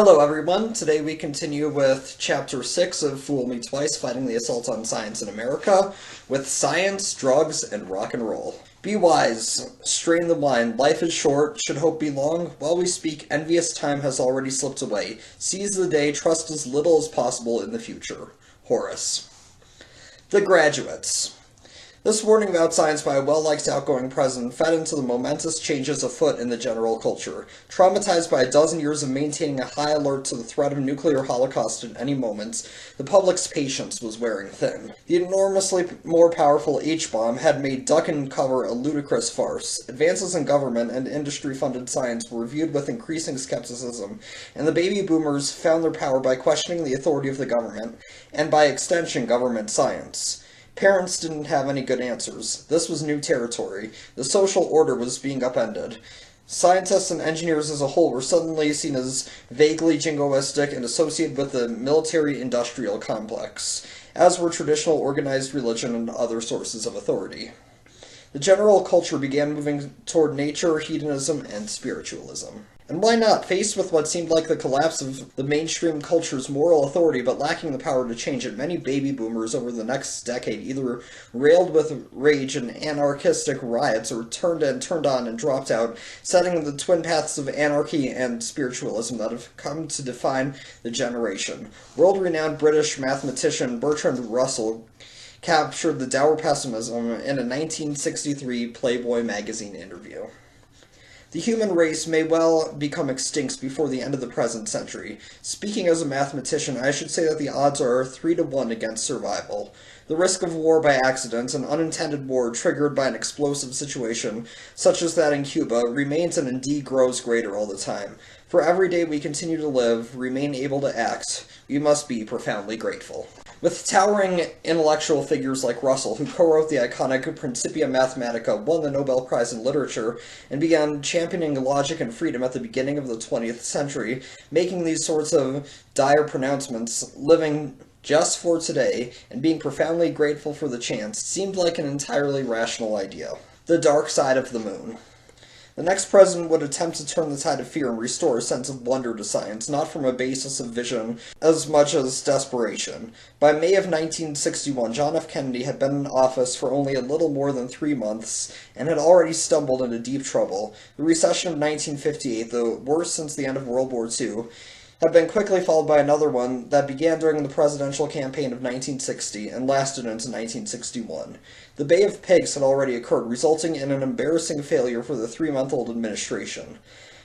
Hello everyone, today we continue with Chapter 6 of Fool Me Twice, Fighting the Assault on Science in America, with Science, Drugs, and Rock and Roll. Be wise, strain the wine, life is short, should hope be long. While we speak, envious time has already slipped away. Seize the day, trust as little as possible in the future. Horace. The Graduates. This warning about science by a well-liked outgoing president fed into the momentous changes afoot in the general culture. Traumatized by a dozen years of maintaining a high alert to the threat of nuclear holocaust at any moment, the public's patience was wearing thin. The enormously more powerful H-bomb had made duck and cover a ludicrous farce. Advances in government and industry-funded science were viewed with increasing skepticism, and the baby boomers found their power by questioning the authority of the government, and by extension government science. Parents didn't have any good answers. This was new territory. The social order was being upended. Scientists and engineers as a whole were suddenly seen as vaguely jingoistic and associated with the military-industrial complex, as were traditional organized religion and other sources of authority. The general culture began moving toward nature, hedonism, and spiritualism. And why not? Faced with what seemed like the collapse of the mainstream culture's moral authority, but lacking the power to change it, many baby boomers over the next decade either railed with rage in anarchistic riots or turned on and dropped out, setting the twin paths of anarchy and spiritualism that have come to define the generation. World-renowned British mathematician Bertrand Russell captured the dour pessimism in a 1963 Playboy magazine interview. The human race may well become extinct before the end of the present century. Speaking as a mathematician, I should say that the odds are 3-to-1 against survival. The risk of war by accident, an unintended war triggered by an explosive situation, such as that in Cuba, remains and indeed grows greater all the time. For every day we continue to live, remain able to act, we must be profoundly grateful. With towering intellectual figures like Russell, who co-wrote the iconic Principia Mathematica, won the Nobel Prize in Literature, and began championing logic and freedom at the beginning of the 20th century, making these sorts of dire pronouncements, living just for today, and being profoundly grateful for the chance, seemed like an entirely rational idea. The dark side of the moon. The next president would attempt to turn the tide of fear and restore a sense of wonder to science, not from a basis of vision as much as desperation. By May of 1961, John F. Kennedy had been in office for only a little more than 3 months, and had already stumbled into deep trouble. The recession of 1958, the worst since the end of World War II, had been quickly followed by another one that began during the presidential campaign of 1960 and lasted into 1961. The Bay of Pigs had already occurred, resulting in an embarrassing failure for the 3-month-old administration.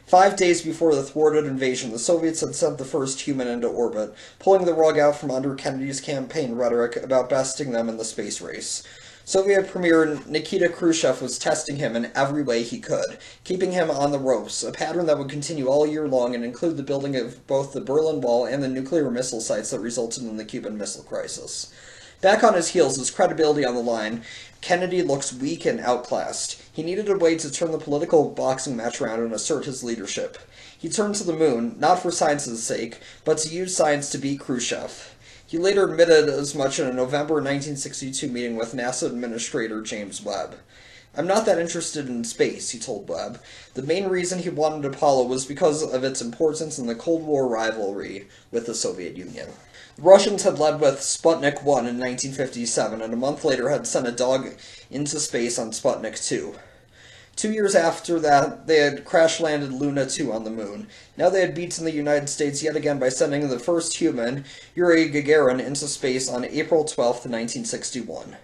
5 days before the thwarted invasion, the Soviets had sent the first human into orbit, pulling the rug out from under Kennedy's campaign rhetoric about besting them in the space race. Soviet Premier Nikita Khrushchev was testing him in every way he could, keeping him on the ropes, a pattern that would continue all year long and include the building of both the Berlin Wall and the nuclear missile sites that resulted in the Cuban Missile Crisis. Back on his heels, his credibility on the line, Kennedy looks weak and outclassed. He needed a way to turn the political boxing match around and assert his leadership. He turned to the moon, not for science's sake, but to use science to beat Khrushchev. He later admitted as much in a November 1962 meeting with NASA Administrator James Webb. "I'm not that interested in space," he told Webb. The main reason he wanted Apollo was because of its importance in the Cold War rivalry with the Soviet Union. The Russians had led with Sputnik 1 in 1957, and a month later had sent a dog into space on Sputnik 2. 2 years after that, they had crash-landed Luna 2 on the moon. Now they had beaten the United States yet again by sending the first human, Yuri Gagarin, into space on April 12, 1961.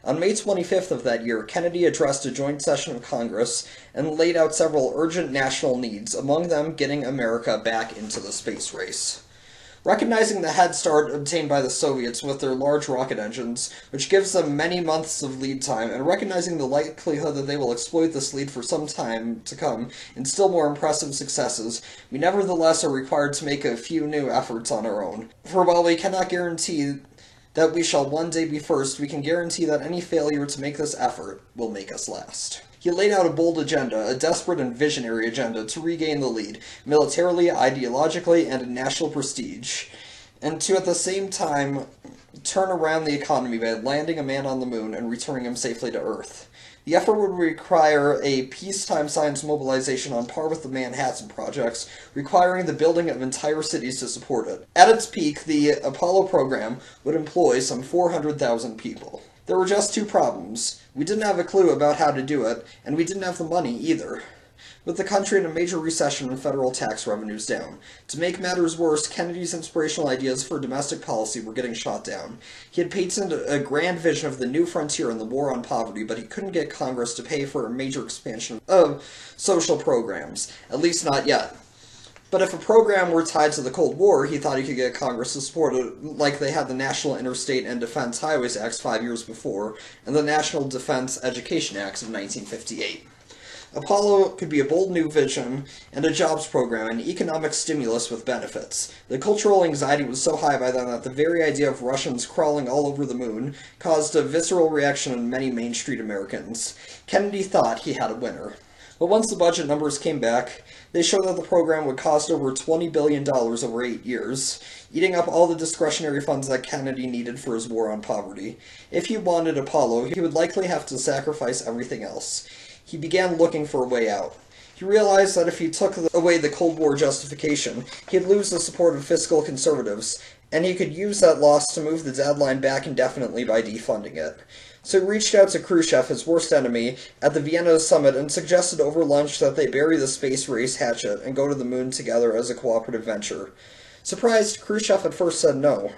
On May 25th of that year, Kennedy addressed a joint session of Congress and laid out several urgent national needs, among them getting America back into the space race. Recognizing the head start obtained by the Soviets with their large rocket engines, which gives them many months of lead time, and recognizing the likelihood that they will exploit this lead for some time to come in still more impressive successes, we nevertheless are required to make a few new efforts on our own. For while we cannot guarantee that we shall one day be first, we can guarantee that any failure to make this effort will make us last. He laid out a bold agenda, a desperate and visionary agenda, to regain the lead, militarily, ideologically, and in national prestige, and to at the same time turn around the economy by landing a man on the moon and returning him safely to Earth. The effort would require a peacetime science mobilization on par with the Manhattan Projects, requiring the building of entire cities to support it. At its peak, the Apollo program would employ some 400,000 people. There were just two problems. We didn't have a clue about how to do it, and we didn't have the money either. With the country in a major recession and federal tax revenues down. To make matters worse, Kennedy's inspirational ideas for domestic policy were getting shot down. He had patented a grand vision of the new frontier in the war on poverty, but he couldn't get Congress to pay for a major expansion of social programs, at least not yet. But if a program were tied to the Cold War, he thought he could get Congress to support it, like they had the National Interstate and Defense Highways Acts 5 years before, and the National Defense Education Acts of 1958. Apollo could be a bold new vision and a jobs program, an economic stimulus with benefits. The cultural anxiety was so high by then that the very idea of Russians crawling all over the moon caused a visceral reaction in many Main Street Americans. Kennedy thought he had a winner. But once the budget numbers came back, they showed that the program would cost over $20 billion over 8 years, eating up all the discretionary funds that Kennedy needed for his war on poverty. If he wanted Apollo, he would likely have to sacrifice everything else. He began looking for a way out. He realized that if he took away the Cold War justification, he'd lose the support of fiscal conservatives, and he could use that loss to move the deadline back indefinitely by defunding it. So he reached out to Khrushchev, his worst enemy, at the Vienna summit and suggested over lunch that they bury the space race hatchet and go to the moon together as a cooperative venture. Surprised, Khrushchev at first said no.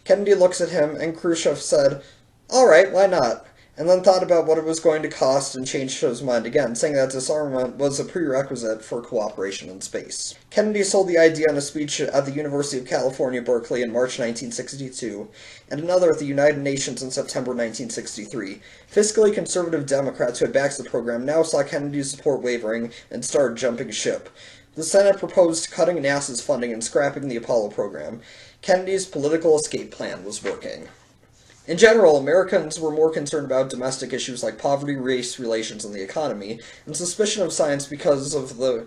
Kennedy looks at him, and Khrushchev said, "All right, why not?" and then thought about what it was going to cost and changed his mind again, saying that disarmament was a prerequisite for cooperation in space. Kennedy sold the idea in a speech at the University of California, Berkeley in March 1962, and another at the United Nations in September 1963. Fiscally conservative Democrats who had backed the program now saw Kennedy's support wavering and started jumping ship. The Senate proposed cutting NASA's funding and scrapping the Apollo program. Kennedy's political escape plan was working. In general, Americans were more concerned about domestic issues like poverty, race relations, and the economy, and suspicion of science because of the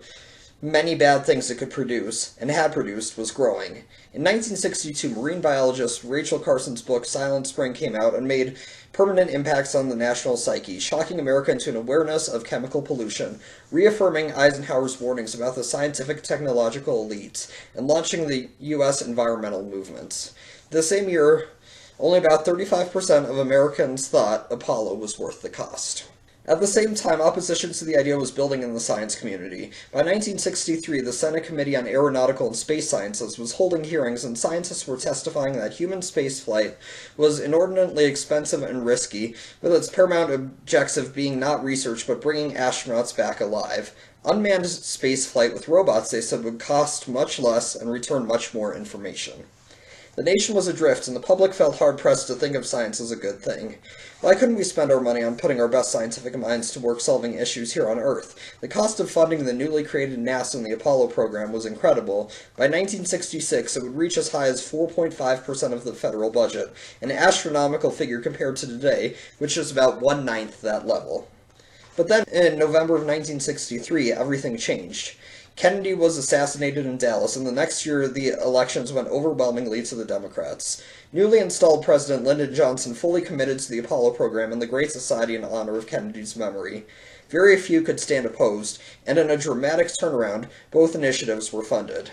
many bad things it could produce, and had produced, was growing. In 1962, marine biologist Rachel Carson's book Silent Spring came out and made permanent impacts on the national psyche, shocking America into an awareness of chemical pollution, reaffirming Eisenhower's warnings about the scientific technological elites, and launching the U.S. environmental movements. The same year, only about 35% of Americans thought Apollo was worth the cost. At the same time, opposition to the idea was building in the science community. By 1963, the Senate Committee on Aeronautical and Space Sciences was holding hearings, and scientists were testifying that human spaceflight was inordinately expensive and risky, with its paramount objective being not research but bringing astronauts back alive. Unmanned spaceflight with robots, they said, would cost much less and return much more information. The nation was adrift, and the public felt hard-pressed to think of science as a good thing. Why couldn't we spend our money on putting our best scientific minds to work solving issues here on Earth? The cost of funding the newly created NASA and the Apollo program was incredible. By 1966, it would reach as high as 4.5% of the federal budget, an astronomical figure compared to today, which is about 1/9 that level. But then, in November of 1963, everything changed. Kennedy was assassinated in Dallas, and the next year the elections went overwhelmingly to the Democrats. Newly installed President Lyndon Johnson fully committed to the Apollo program and the Great Society in honor of Kennedy's memory. Very few could stand opposed, and in a dramatic turnaround, both initiatives were funded.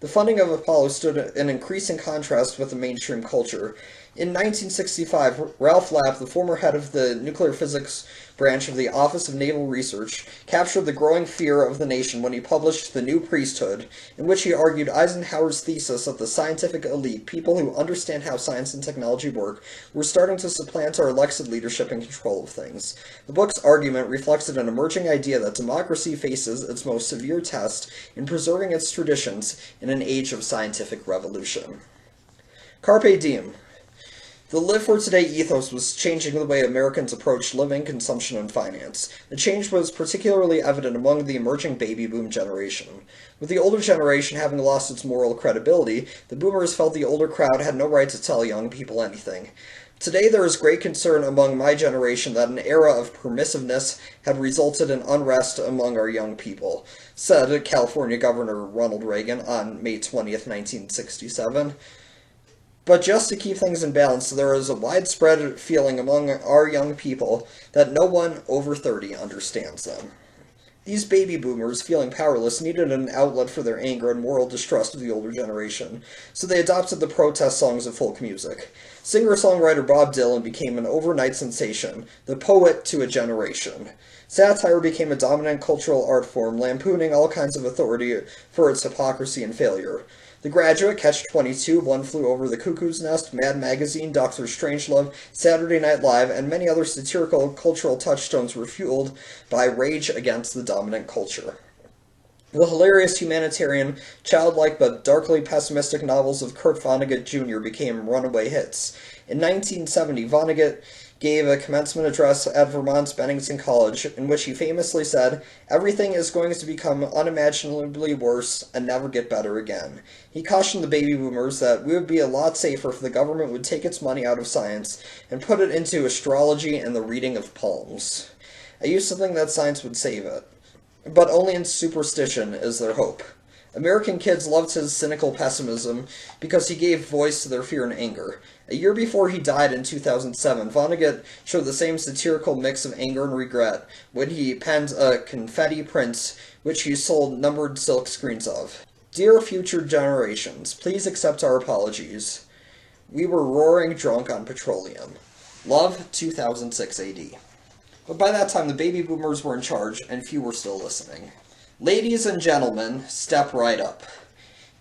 The funding of Apollo stood in increasing contrast with the mainstream culture. In 1965, Ralph Lapp, the former head of the nuclear physics branch of the Office of Naval Research, captured the growing fear of the nation when he published The New Priesthood, in which he argued Eisenhower's thesis that the scientific elite, people who understand how science and technology work, were starting to supplant our elected leadership and control of things. The book's argument reflected an emerging idea that democracy faces its most severe test in preserving its traditions in an age of scientific revolution. Carpe diem. The Live for Today ethos was changing the way Americans approached living, consumption, and finance. The change was particularly evident among the emerging baby boom generation. With the older generation having lost its moral credibility, the boomers felt the older crowd had no right to tell young people anything. Today there is great concern among my generation that an era of permissiveness had resulted in unrest among our young people, said California Governor Ronald Reagan on May 20th, 1967. But just to keep things in balance, there is a widespread feeling among our young people that no one over 30 understands them. These baby boomers, feeling powerless, needed an outlet for their anger and moral distrust of the older generation, so they adopted the protest songs of folk music. Singer-songwriter Bob Dylan became an overnight sensation, the poet to a generation. Satire became a dominant cultural art form, lampooning all kinds of authority for its hypocrisy and failure. The Graduate, Catch-22, One Flew Over the Cuckoo's Nest, Mad Magazine, Doctor Strangelove, Saturday Night Live, and many other satirical cultural touchstones were fueled by rage against the dominant culture. The hilarious humanitarian, childlike but darkly pessimistic novels of Kurt Vonnegut Jr. became runaway hits. In 1970, Vonnegut gave a commencement address at Vermont's Bennington College, in which he famously said, "Everything is going to become unimaginably worse and never get better again." He cautioned the baby boomers that we would be a lot safer if the government would take its money out of science and put it into astrology and the reading of palms. I used to think that science would save it, but only in superstition is there hope. American kids loved his cynical pessimism because he gave voice to their fear and anger. A year before he died in 2007, Vonnegut showed the same satirical mix of anger and regret when he penned a confetti print which he sold numbered silk screens of. "Dear future generations, please accept our apologies. We were roaring drunk on petroleum. Love, 2006 AD. But by that time, the baby boomers were in charge, and few were still listening. Ladies and gentlemen, step right up.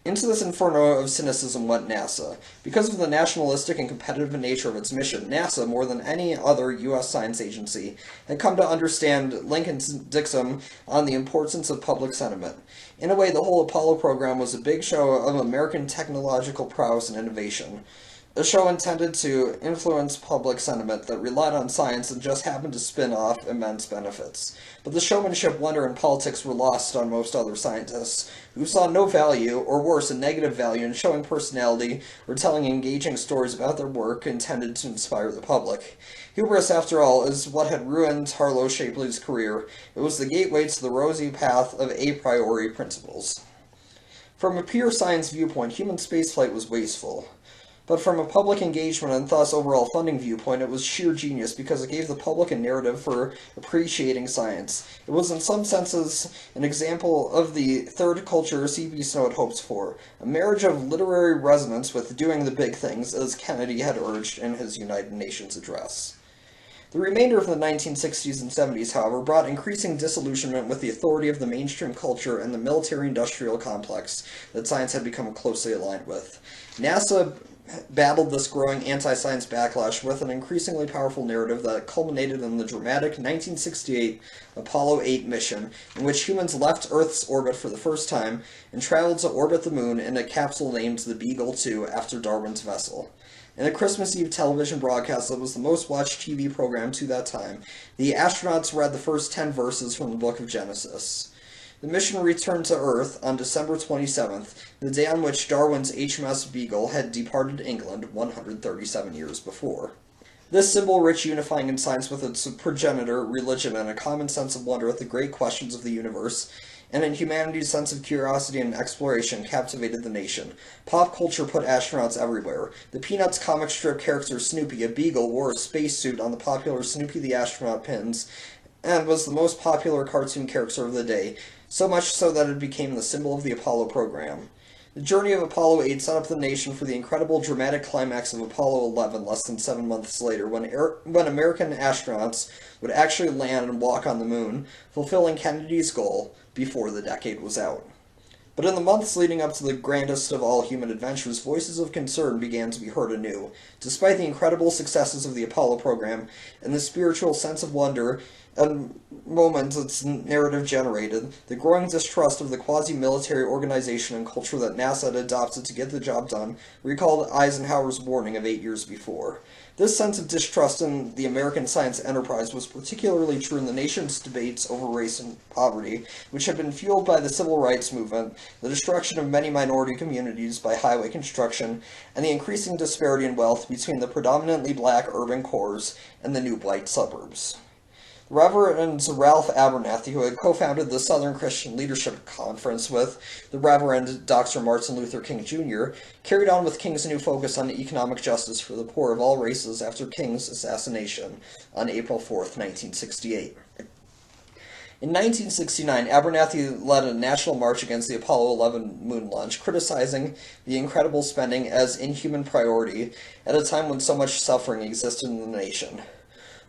Into this inferno of cynicism went NASA. Because of the nationalistic and competitive nature of its mission, NASA, more than any other U.S. science agency, had come to understand Lincoln's dictum on the importance of public sentiment. In a way, the whole Apollo program was a big show of American technological prowess and innovation. A show intended to influence public sentiment that relied on science and just happened to spin off immense benefits. But the showmanship, wonder, and politics were lost on most other scientists, who saw no value, or worse, a negative value, in showing personality or telling engaging stories about their work intended to inspire the public. Hubris, after all, is what had ruined Harlow Shapley's career. It was the gateway to the rosy path of a priori principles. From a pure science viewpoint, human spaceflight was wasteful. But from a public engagement and thus overall funding viewpoint, it was sheer genius because it gave the public a narrative for appreciating science. It was in some senses an example of the third culture C.B. Snow had hoped for, a marriage of literary resonance with doing the big things, as Kennedy had urged in his United Nations address. The remainder of the 1960s and 70s, however, brought increasing disillusionment with the authority of the mainstream culture and the military-industrial complex that science had become closely aligned with. NASA battled this growing anti-science backlash with an increasingly powerful narrative that culminated in the dramatic 1968 Apollo 8 mission, in which humans left Earth's orbit for the first time and traveled to orbit the moon in a capsule named the Beagle 2 after Darwin's vessel. In a Christmas Eve television broadcast that was the most watched TV program to that time, the astronauts read the first 10 verses from the book of Genesis. The mission returned to Earth on December 27th, the day on which Darwin's HMS Beagle had departed England 137 years before. This symbol-rich unifying in science with its progenitor, religion, and a common sense of wonder at the great questions of the universe, and in humanity's sense of curiosity and exploration, captivated the nation. Pop culture put astronauts everywhere. The Peanuts comic strip character Snoopy, a beagle, wore a spacesuit on the popular Snoopy the Astronaut pins, and was the most popular cartoon character of the day, so much so that it became the symbol of the Apollo program. The journey of Apollo 8 set up the nation for the incredible dramatic climax of Apollo 11 less than 7 months later, when American astronauts would actually land and walk on the moon, fulfilling Kennedy's goal before the decade was out. But in the months leading up to the grandest of all human adventures, voices of concern began to be heard anew. Despite the incredible successes of the Apollo program and the spiritual sense of wonder and moments its narrative generated, the growing distrust of the quasi-military organization and culture that NASA had adopted to get the job done recalled Eisenhower's warning of 8 years before. This sense of distrust in the American science enterprise was particularly true in the nation's debates over race and poverty, which had been fueled by the civil rights movement, the destruction of many minority communities by highway construction, and the increasing disparity in wealth between the predominantly black urban cores and the new white suburbs. Reverend Ralph Abernathy, who had co-founded the Southern Christian Leadership Conference with the Reverend Dr. Martin Luther King Jr., carried on with King's new focus on economic justice for the poor of all races after King's assassination on April 4th, 1968. In 1969, Abernathy led a national march against the Apollo 11 moon launch, criticizing the incredible spending as inhuman priority at a time when so much suffering existed in the nation.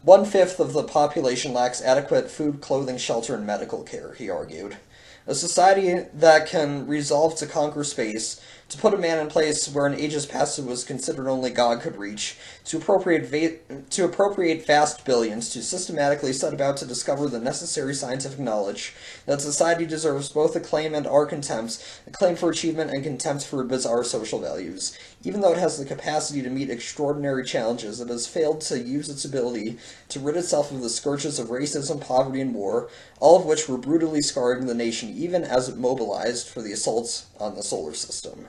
1/5 of the population lacks adequate food, clothing, shelter, and medical care, he argued. A society that can resolve to conquer space, to put a man in place where in ages past it was considered only God could reach, to appropriate vast billions, to systematically set about to discover the necessary scientific knowledge, that society deserves both acclaim and our contempt, acclaim for achievement and contempt for bizarre social values. Even though it has the capacity to meet extraordinary challenges, it has failed to use its ability to rid itself of the scourges of racism, poverty, and war, all of which were brutally scarring the nation even as it mobilized for the assaults on the solar system.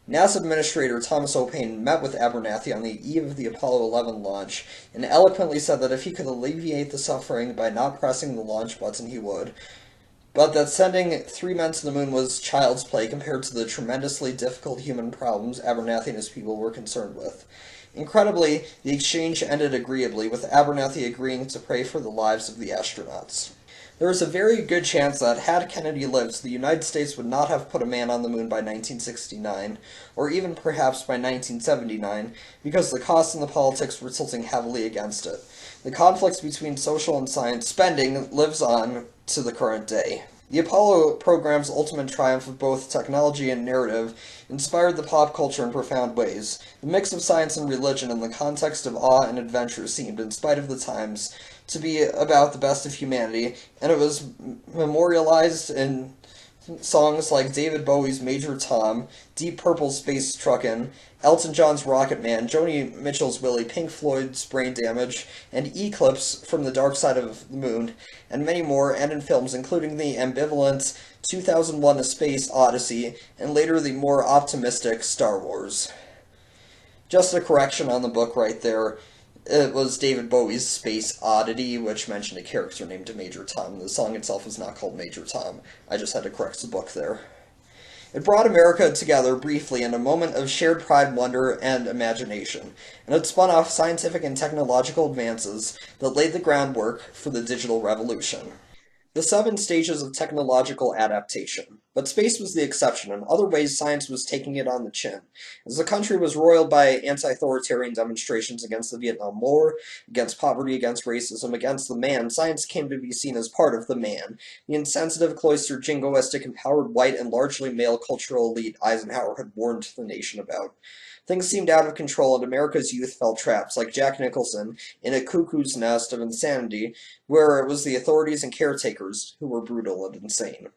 NASA Administrator Thomas O'Paine met with Abernathy on the eve of the Apollo 11 launch and eloquently said that if he could alleviate the suffering by not pressing the launch button, he would, but that sending 3 men to the moon was child's play compared to the tremendously difficult human problems Abernathy and his people were concerned with. Incredibly, the exchange ended agreeably, with Abernathy agreeing to pray for the lives of the astronauts. There is a very good chance that, had Kennedy lived, the United States would not have put a man on the moon by 1969, or even perhaps by 1979, because the costs and the politics were tilting heavily against it. The conflict between social and science spending lives on to the current day. The Apollo program's ultimate triumph of both technology and narrative inspired the pop culture in profound ways. The mix of science and religion in the context of awe and adventure seemed, in spite of the times, to be about the best of humanity, and it was memorialized in songs like David Bowie's Major Tom, Deep Purple's Space Truckin', Elton John's Rocket Man, Joni Mitchell's Willie, Pink Floyd's Brain Damage, and Eclipse from the Dark Side of the Moon, and many more, and in films including the ambivalent 2001: A Space Odyssey, and later the more optimistic Star Wars. Just a correction on the book right there. It was David Bowie's Space Oddity, which mentioned a character named Major Tom. The song itself is not called Major Tom. I just had to correct the book there. It brought America together briefly in a moment of shared pride, wonder, and imagination, and it spun off scientific and technological advances that laid the groundwork for the digital revolution. The 7 stages of technological adaptation. But space was the exception. In other ways, science was taking it on the chin. As the country was roiled by anti-authoritarian demonstrations against the Vietnam War, against poverty, against racism, against the man, science came to be seen as part of the man. The insensitive, cloistered, jingoistic, empowered, white, and largely male cultural elite Eisenhower had warned the nation about. Things seemed out of control, and America's youth fell trapped, like Jack Nicholson, in a cuckoo's nest of insanity, where it was the authorities and caretakers who were brutal and insane.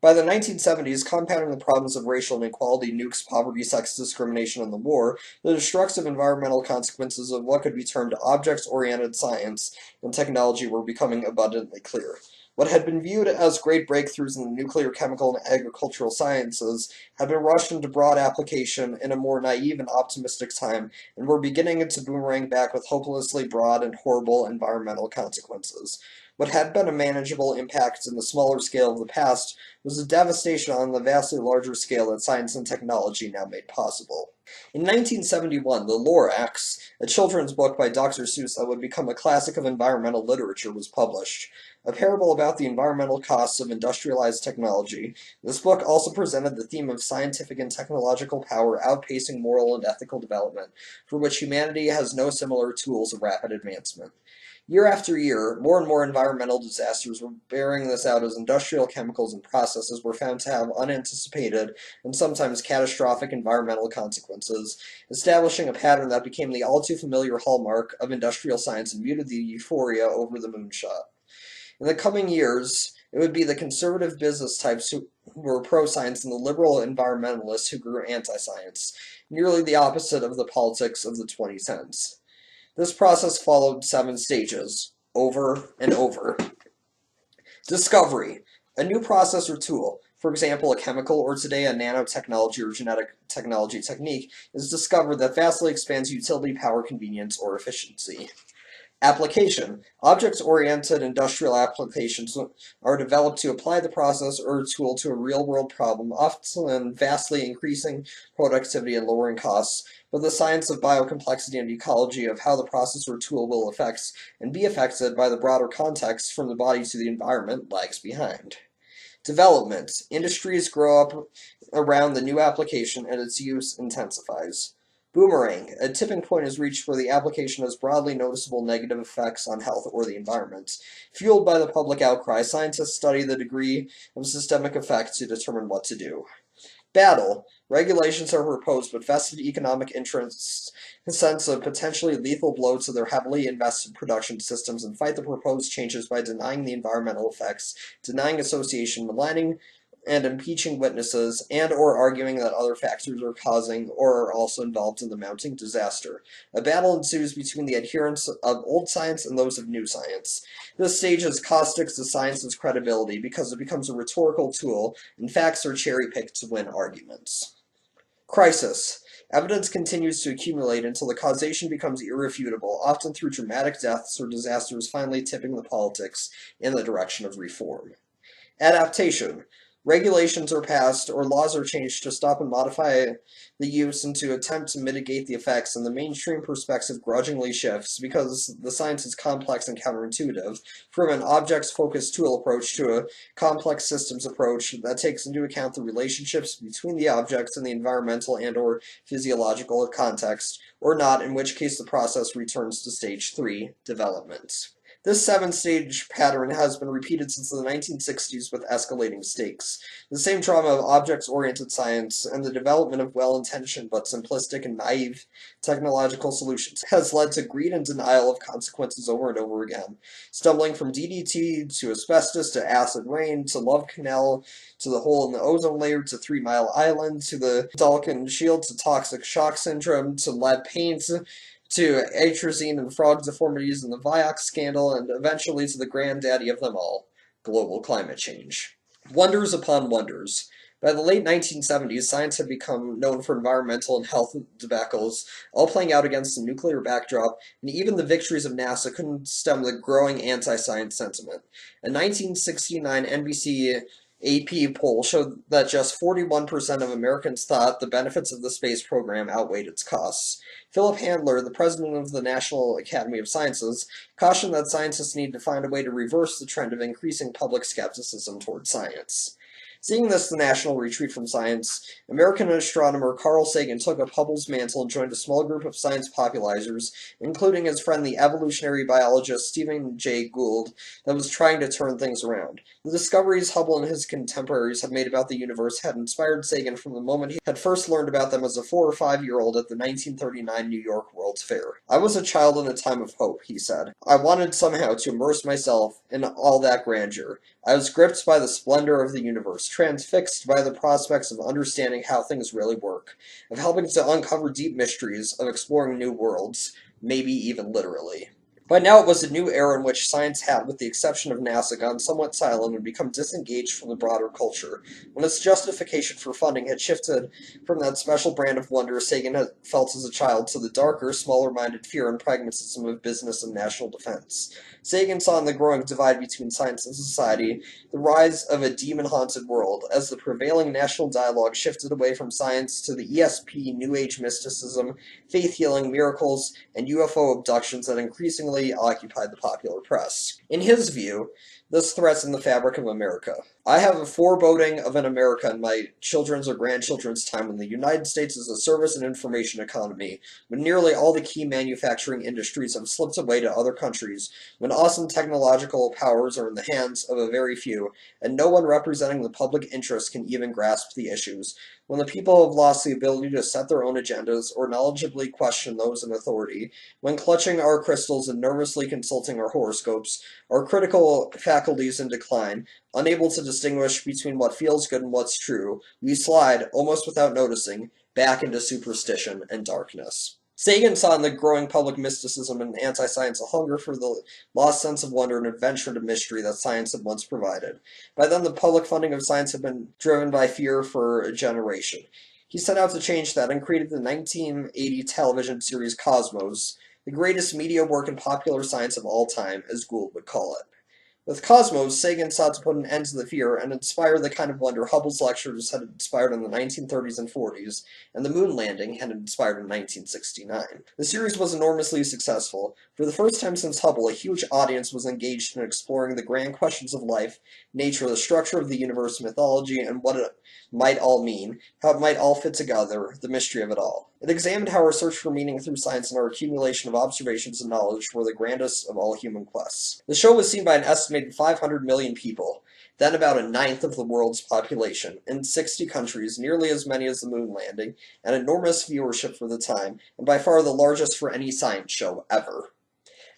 By the 1970s, compounding the problems of racial inequality, nukes, poverty, sex discrimination, and the war, the destructive environmental consequences of what could be termed objects-oriented science and technology were becoming abundantly clear. What had been viewed as great breakthroughs in the nuclear, chemical, and agricultural sciences had been rushed into broad application in a more naive and optimistic time, and were beginning to boomerang back with hopelessly broad and horrible environmental consequences. What had been a manageable impact in the smaller scale of the past was a devastation on the vastly larger scale that science and technology now made possible. In 1971, The Lorax, a children's book by Dr. Seuss that would become a classic of environmental literature, was published. A parable about the environmental costs of industrialized technology, this book also presented the theme of scientific and technological power outpacing moral and ethical development, for which humanity has no similar tools of rapid advancement. Year after year, more and more environmental disasters were bearing this out as industrial chemicals and processes were found to have unanticipated and sometimes catastrophic environmental consequences, establishing a pattern that became the all-too-familiar hallmark of industrial science and muted the euphoria over the moonshot. In the coming years, it would be the conservative business types who were pro-science and the liberal environmentalists who grew anti-science, nearly the opposite of the politics of the 2010s. This process followed 7 stages, over and over. Discovery. A new process or tool, for example a chemical or today a nanotechnology or genetic technology technique, is discovered that vastly expands utility, power, convenience, or efficiency. Application. Object-oriented industrial applications are developed to apply the process or tool to a real-world problem, often vastly increasing productivity and lowering costs, but the science of biocomplexity and ecology of how the process or tool will affect and be affected by the broader context from the body to the environment lags behind. Development. Industries grow up around the new application and its use intensifies. Boomerang. A tipping point is reached where the application has broadly noticeable negative effects on health or the environment. Fueled by the public outcry, scientists study the degree of systemic effect to determine what to do. Battle. Regulations are proposed, but vested economic interests sense a potentially lethal blow to their heavily invested production systems and fight the proposed changes by denying the environmental effects, denying association, maligning and impeaching witnesses, and or arguing that other factors are causing or are also involved in the mounting disaster. A battle ensues between the adherents of old science and those of new science. This stage is caustic to science's credibility because it becomes a rhetorical tool, and facts are cherry-picked to win arguments. Crisis. Evidence continues to accumulate until the causation becomes irrefutable, often through dramatic deaths or disasters finally tipping the politics in the direction of reform. Adaptation. Regulations are passed or laws are changed to stop and modify the use and to attempt to mitigate the effects, and the mainstream perspective grudgingly shifts because the science is complex and counterintuitive from an objects-focused tool approach to a complex systems approach that takes into account the relationships between the objects and the environmental and or physiological context, or not, in which case the process returns to stage 3, development. This 7-stage pattern has been repeated since the 1960s with escalating stakes. The same drama of objects-oriented science and the development of well-intentioned but simplistic and naive technological solutions has led to greed and denial of consequences over and over again, stumbling from DDT to asbestos to acid rain to Love Canal to the hole in the ozone layer to 3 Mile Island to the Vulcan Shield to toxic shock syndrome to lead paint to atrazine and frog deformities and the Vioxx scandal, and eventually to the granddaddy of them all, global climate change. Wonders upon wonders. By the late 1970s, science had become known for environmental and health debacles, all playing out against a nuclear backdrop, and even the victories of NASA couldn't stem the growing anti-science sentiment. A 1969 NBC AP poll showed that just 41% of Americans thought the benefits of the space program outweighed its costs. Philip Handler, the president of the National Academy of Sciences, cautioned that scientists need to find a way to reverse the trend of increasing public skepticism toward science. Seeing this, the national retreat from science, American astronomer Carl Sagan took up Hubble's mantle and joined a small group of science popularizers, including his friend the evolutionary biologist Stephen Jay Gould, that was trying to turn things around. The discoveries Hubble and his contemporaries had made about the universe had inspired Sagan from the moment he had first learned about them as a 4 or 5-year-old at the 1939 New York World's Fair. "I was a child in a time of hope," he said. "I wanted somehow to immerse myself in all that grandeur. I was gripped by the splendor of the universe, transfixed by the prospects of understanding how things really work, of helping to uncover deep mysteries, of exploring new worlds, maybe even literally." By now it was a new era in which science had, with the exception of NASA, gone somewhat silent and become disengaged from the broader culture, when its justification for funding had shifted from that special brand of wonder Sagan had felt as a child to the darker, smaller-minded fear and pragmatism of business and national defense. Sagan saw in the growing divide between science and society the rise of a demon-haunted world, as the prevailing national dialogue shifted away from science to the ESP, New Age mysticism, faith-healing miracles, and UFO abductions that increasingly occupied the popular press. In his view, this threatened the fabric of America. "I have a foreboding of an America in my children's or grandchildren's time when the United States is a service and information economy, when nearly all the key manufacturing industries have slipped away to other countries, when awesome technological powers are in the hands of a very few, and no one representing the public interest can even grasp the issues, when the people have lost the ability to set their own agendas or knowledgeably question those in authority, when clutching our crystals and nervously consulting our horoscopes, our critical faculties in decline, unable to distinguish between what feels good and what's true, we slide, almost without noticing, back into superstition and darkness." Sagan saw in the growing public mysticism and anti-science a hunger for the lost sense of wonder and adventure and mystery that science had once provided. By then, the public funding of science had been driven by fear for a generation. He set out to change that and created the 1980 television series Cosmos. the greatest media work in popular science of all time, as Gould would call it. With Cosmos, Sagan sought to put an end to the fear and inspire the kind of wonder Hubble's lectures had inspired in the 1930s and 40s, and the moon landing had inspired in 1969. The series was enormously successful. For the first time since Hubble, a huge audience was engaged in exploring the grand questions of life, nature, the structure of the universe, mythology, and what it might all mean, how it might all fit together, the mystery of it all. It examined how our search for meaning through science and our accumulation of observations and knowledge were the grandest of all human quests. The show was seen by an estimated 500 million people, then about a ninth of the world's population, in 60 countries, nearly as many as the moon landing, an enormous viewership for the time, and by far the largest for any science show ever.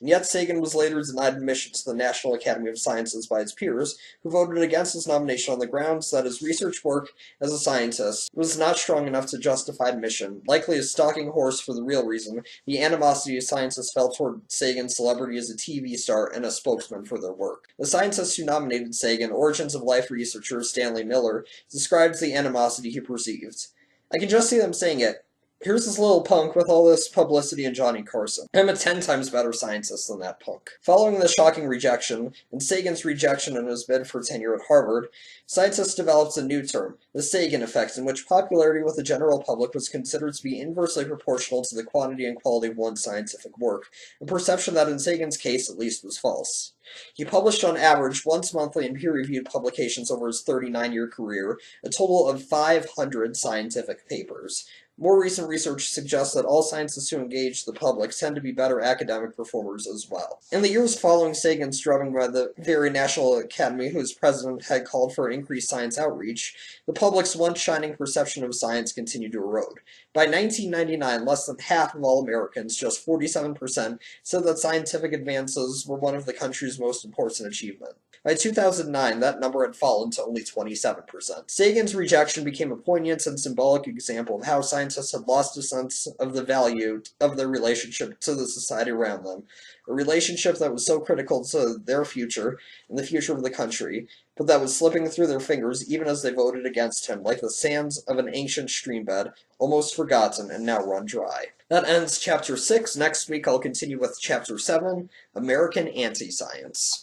And yet Sagan was later denied admission to the National Academy of Sciences by his peers, who voted against his nomination on the grounds that his research work as a scientist was not strong enough to justify admission, likely a stalking horse for the real reason, the animosity scientists felt toward Sagan's celebrity as a TV star and a spokesman for their work. The scientist who nominated Sagan, Origins of Life researcher Stanley Miller, describes the animosity he perceived. I can just see them saying it. Here's this little punk with all this publicity and Johnny Carson. I'm a 10 times better scientist than that punk. Following the shocking rejection, and Sagan's rejection in his bid for tenure at Harvard, scientists developed a new term, the Sagan effect, in which popularity with the general public was considered to be inversely proportional to the quantity and quality of one's scientific work, a perception that in Sagan's case at least was false. He published on average once monthly in peer-reviewed publications over his 39-year career, a total of 500 scientific papers. More recent research suggests that all scientists who engage the public tend to be better academic performers as well. In the years following Sagan's drubbing by the very National Academy whose president had called for increased science outreach, the public's once shining perception of science continued to erode. By 1999, less than half of all Americans, just 47%, said that scientific advances were one of the country's most important achievements. By 2009, that number had fallen to only 27%. Sagan's rejection became a poignant and symbolic example of how scientists had lost a sense of the value of their relationship to the society around them, a relationship that was so critical to their future and the future of the country, but that was slipping through their fingers even as they voted against him, like the sands of an ancient streambed, almost forgotten and now run dry. That ends Chapter 6. Next week I'll continue with Chapter 7, American Anti-Science.